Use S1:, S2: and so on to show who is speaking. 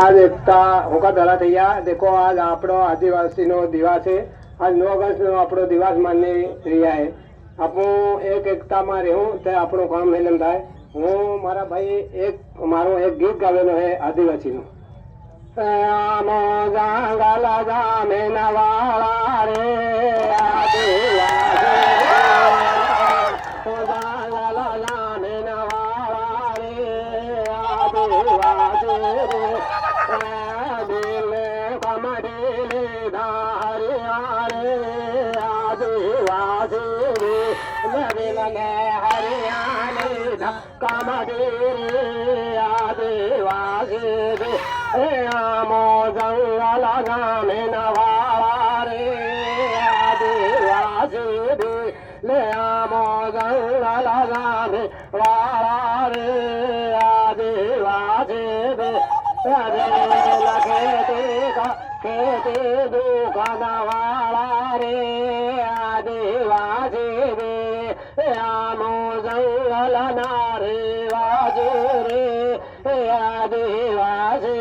S1: आज एकता होका धरा थैया देखो आज आपणो आदिवासी नो दिवस है। आज 9 अगस्त नो आपणो दिवस मानी रिया है। आपू एक एकता में रहूं ते आपणो काम नहीं लंदा है। हूँ मारा भाई एक मारो एक गीत गावेलो है आदिवासी नो। आमो जंगल जामिन वाला रे आदिवासी जंगल जामिन वाला रे आदिवासी दिल कमडिले धारिया रे आदिवासी दिल ने हरियाणी कमडी रे आदिवासी आमो जंगल जामिन वाला रे आदिवासी ले आमो जंगल जामिन वाला रे आदिवासी खेती दुकान वाला रे आदिवासी आमो जंगल नारी वाजी रे आदिवासी